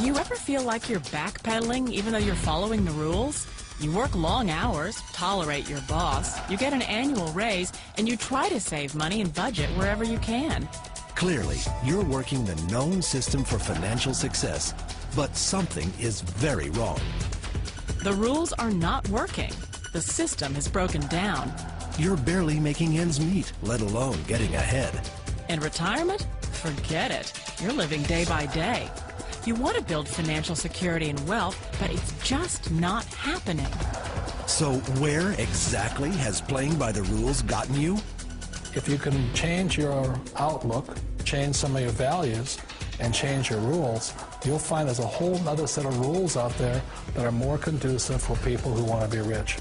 Do you ever feel like you're backpedaling even though you're following the rules? You work long hours, tolerate your boss, you get an annual raise, and you try to save money and budget wherever you can. Clearly, you're working the known system for financial success, but something is very wrong. The rules are not working. The system is broken down. You're barely making ends meet, let alone getting ahead. And retirement? Forget it. You're living day by day. You want to build financial security and wealth, but it's just not happening. So where exactly has playing by the rules gotten you? If you can change your outlook, change some of your values, and change your rules, you'll find there's a whole other set of rules out there that are more conducive for people who want to be rich.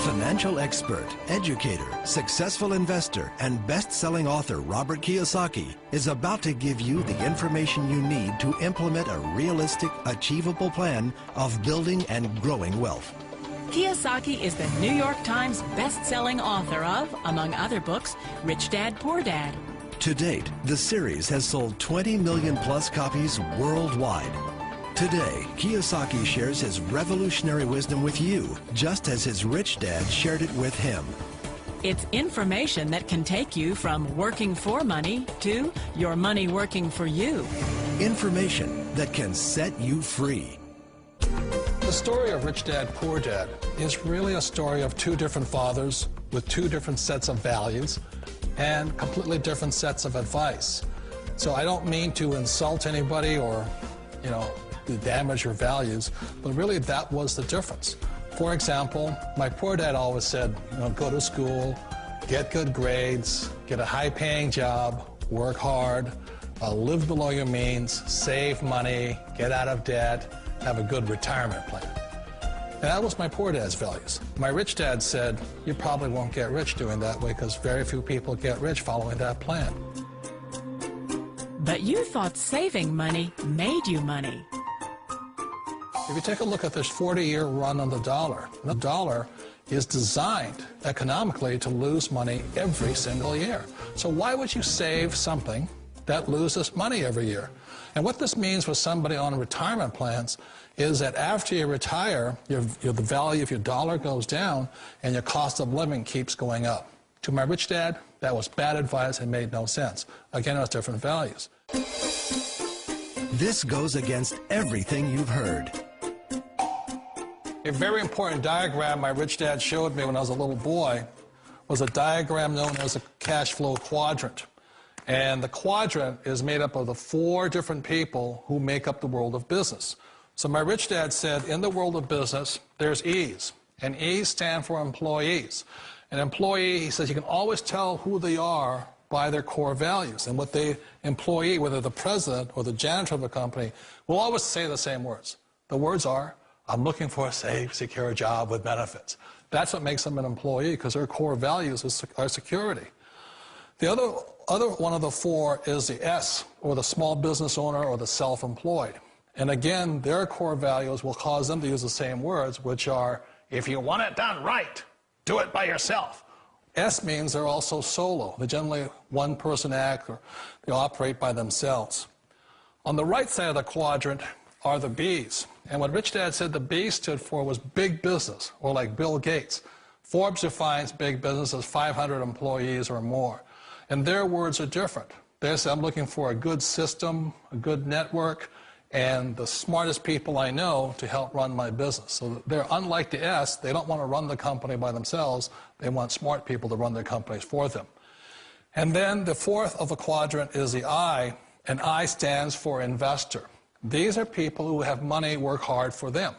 Financial expert, educator, successful investor, and best-selling author Robert Kiyosaki is about to give you the information you need to implement a realistic, achievable plan of building and growing wealth. Kiyosaki is the New York Times best-selling author of, among other books, Rich Dad, Poor Dad. To date, the series has sold 20 million plus copies worldwide. Today, Kiyosaki shares his revolutionary wisdom with you, just as his rich dad shared it with him. It's information that can take you from working for money to your money working for you. Information that can set you free. The story of Rich Dad, Poor Dad is really a story of two different fathers with two different sets of values and completely different sets of advice. So I don't mean to insult anybody or, to damage your values, but really that was the difference. For example, my poor dad always said, go to school, get good grades, get a high-paying job, work hard, live below your means, save money, get out of debt, have a good retirement plan. And that was my poor dad's values. My rich dad said, you probably won't get rich doing that way because very few people get rich following that plan. But you thought saving money made you money. If you take a look at this 40-year run on the dollar is designed economically to lose money every single year. So why would you save something that loses money every year? And what this means for somebody on retirement plans is that after you retire, the value of your dollar goes down and your cost of living keeps going up. To my rich dad, that was bad advice and made no sense. Again, it was different values. This goes against everything you've heard. A very important diagram my rich dad showed me when I was a little boy was a diagram known as a cash flow quadrant. And the quadrant is made up of the 4 different people who make up the world of business. So my rich dad said, in the world of business, there's E's. And E's stand for employees. An employee, he says, you can always tell who they are by their core values. And what the employee, whether the president or the janitor of a company, will always say the same words. The words are, I'm looking for a safe, secure job with benefits. That's what makes them an employee, because their core values are security. The other one of the 4 is the S, or the small business owner or the self-employed. And again, their core values will cause them to use the same words, which are, if you want it done right, do it by yourself. S means they're also solo. They're generally one-person act, or they operate by themselves. On the right side of the quadrant are the B's. And what Rich Dad said the B stood for was big business, or like Bill Gates. Forbes defines big business as 500 employees or more. And their words are different. They say, I'm looking for a good system, a good network, and the smartest people I know to help run my business. So they're unlike the S. They don't want to run the company by themselves. They want smart people to run their companies for them. And then the 4th of the quadrant is the I, and I stands for investor. These are people who have money work hard for them.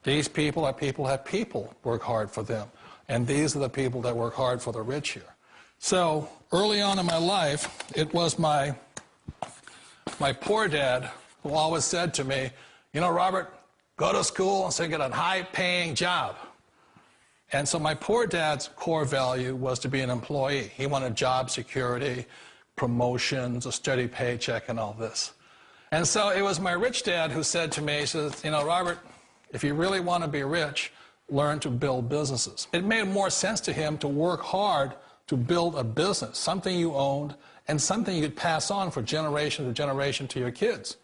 These people are people who have people work hard for them. And these are the people that work hard for the rich here. So early on in my life, it was my poor dad who always said to me, Robert, go to school and so get a high-paying job. And so my poor dad's core value was to be an employee. He wanted job security, promotions, a steady paycheck, and all this. And so it was my rich dad who said to me, he says, Robert, if you really want to be rich, learn to build businesses. It made more sense to him to work hard to build a business, something you owned, and something you could pass on for generation to generation to your kids.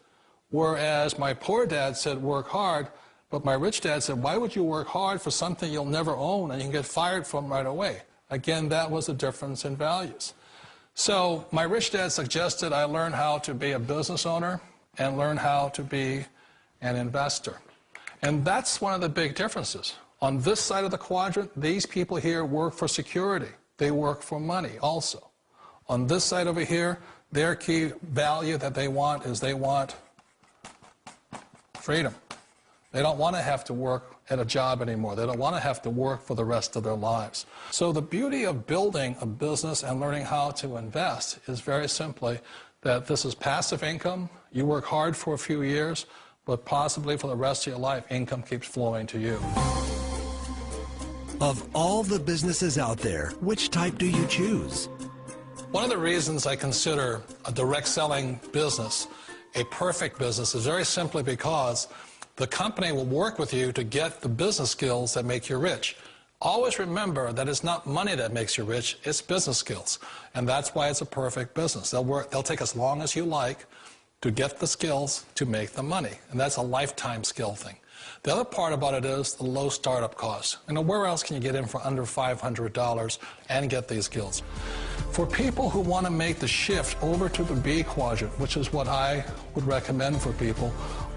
Whereas my poor dad said, work hard, but my rich dad said, why would you work hard for something you'll never own and you can get fired from right away? Again, that was a difference in values. So my rich dad suggested I learn how to be a business owner and learn how to be an investor. And that's one of the big differences. On this side of the quadrant, these people here work for security. They work for money also. On this side over here, their key value that they want is they want freedom. They don't want to have to work at a job anymore. They don't want to have to work for the rest of their lives. So the beauty of building a business and learning how to invest is very simply that this is passive income. You work hard for a few years, but possibly for the rest of your life, income keeps flowing to you. Of all the businesses out there, which type do you choose? One of the reasons I consider a direct selling business a perfect business is very simply because the company will work with you to get the business skills that make you rich. Always remember that it's not money that makes you rich, it's business skills. And that's why it's a perfect business. They'll take as long as you like to get the skills to make the money. And that's a lifetime skill thing. The other part about it is the low startup cost. Where else can you get in for under $500 and get these skills? For people who want to make the shift over to the B quadrant, which is what I would recommend for people,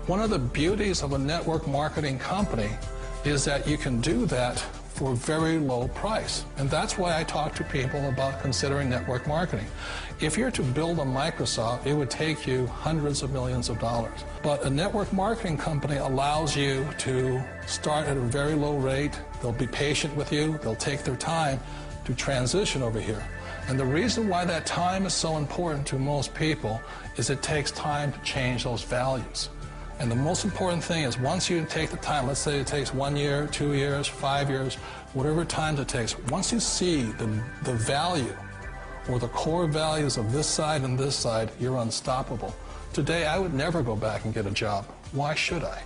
one of the beauties of a network marketing company is that you can do that for a very low price. And that's why I talk to people about considering network marketing. If you're to build a Microsoft, it would take you hundreds of millions of dollars. But a network marketing company allows you to start at a very low rate. They'll be patient with you. They'll take their time to transition over here. And the reason why that time is so important to most people is it takes time to change those values. And the most important thing is once you take the time, let's say it takes 1 year, 2 years, 5 years, whatever time it takes, once you see the value or the core values of this side and this side, you're unstoppable. Today, I would never go back and get a job. Why should I?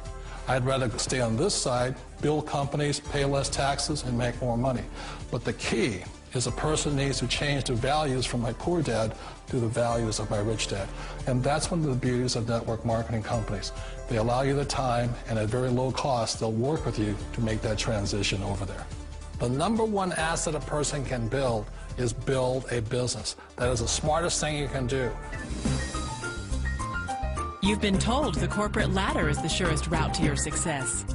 I'd rather stay on this side, build companies, pay less taxes, and make more money. But the key is a person needs to change the values from my poor dad to the values of my rich dad. And that's one of the beauties of network marketing companies. They allow you the time, and at very low cost, they'll work with you to make that transition over there. The number one asset a person can build is build a business. That is the smartest thing you can do. You've been told the corporate ladder is the surest route to your success.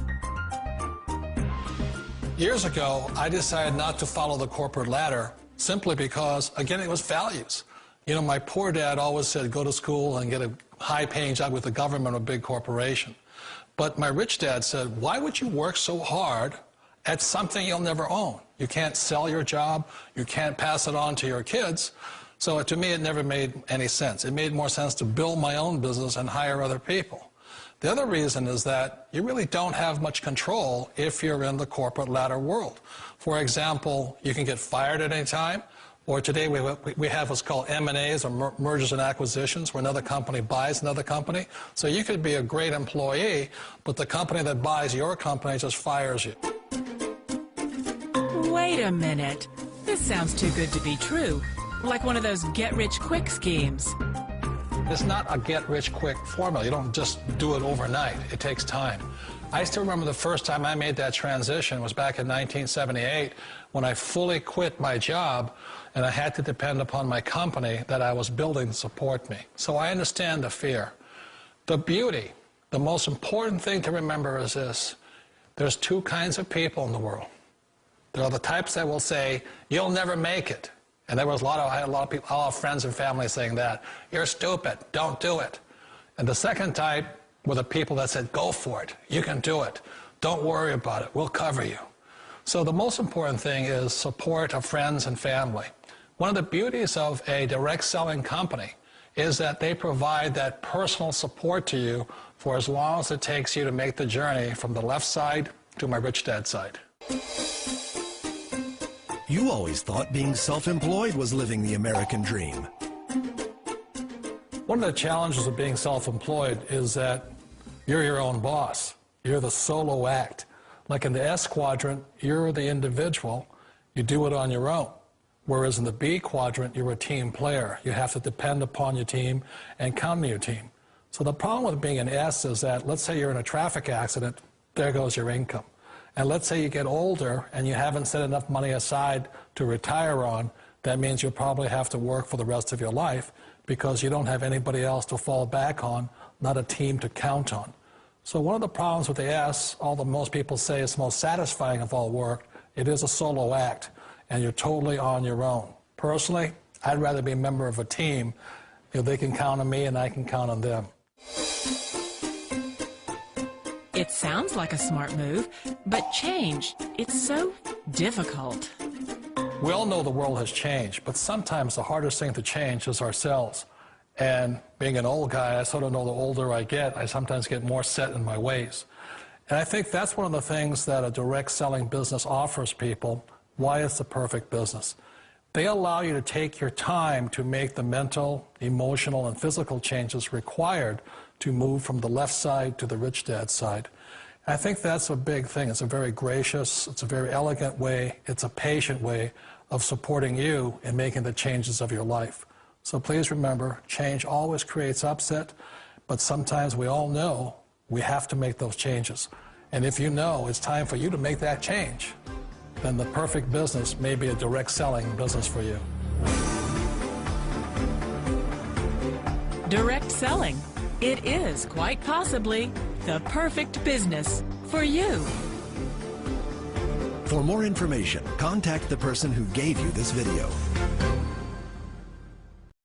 Years ago, I decided not to follow the corporate ladder simply because, again, it was values. You know, my poor dad always said, go to school and get a high-paying job with the government or a big corporation. But my rich dad said, why would you work so hard at something you'll never own? You can't sell your job. You can't pass it on to your kids. So to me, it never made any sense. It made more sense to build my own business and hire other people. The other reason is that you really don't have much control if you're in the corporate ladder world. For example, you can get fired at any time, or today we have what's called M&As, or mergers and acquisitions, where another company buys another company. So you could be a great employee, but the company that buys your company just fires you. Wait a minute. This sounds too good to be true. Like one of those get-rich-quick schemes. It's not a get-rich-quick formula. You don't just do it overnight. It takes time. I still remember the first time I made that transition was back in 1978 when I fully quit my job and I had to depend upon my company that I was building to support me. So I understand the fear. The beauty, the most important thing to remember is this. There's two kinds of people in the world. There are the types that will say, you'll never make it. And there was I had a lot of people, all friends and family saying that. You're stupid, don't do it. And the second type were the people that said, go for it, you can do it. Don't worry about it, we'll cover you. So the most important thing is support of friends and family. One of the beauties of a direct selling company is that they provide that personal support to you for as long as it takes you to make the journey from the left side to my rich dad side. You always thought being self-employed was living the American dream. One of the challenges of being self-employed is that you're your own boss. You're the solo act. Like in the S quadrant, you're the individual. You do it on your own. Whereas in the B quadrant, you're a team player. You have to depend upon your team and count on your team. So the problem with being an S is that, let's say you're in a traffic accident, there goes your income. And let's say you get older and you haven't set enough money aside to retire on, that means you'll probably have to work for the rest of your life because you don't have anybody else to fall back on, not a team to count on. So one of the problems with the S, although most people say it's the most satisfying of all work, it is a solo act, and you're totally on your own. Personally, I'd rather be a member of a team. They can count on me and I can count on them. It sounds like a smart move, but change, it's so difficult. We all know the world has changed, but sometimes the hardest thing to change is ourselves. And being an old guy, I sort of know the older I get, I sometimes get more set in my ways. And I think that's one of the things that a direct selling business offers people, why it's the perfect business. They allow you to take your time to make the mental, emotional, and physical changes required to move from the left side to the rich dad side. I think that's a big thing. It's a very gracious, it's a very elegant way, it's a patient way of supporting you in making the changes of your life. So please remember, change always creates upset, but sometimes we all know we have to make those changes. And if you know it's time for you to make that change, then the perfect business may be a direct selling business for you. Direct selling. It is quite possibly the perfect business for you. For more information, contact the person who gave you this video.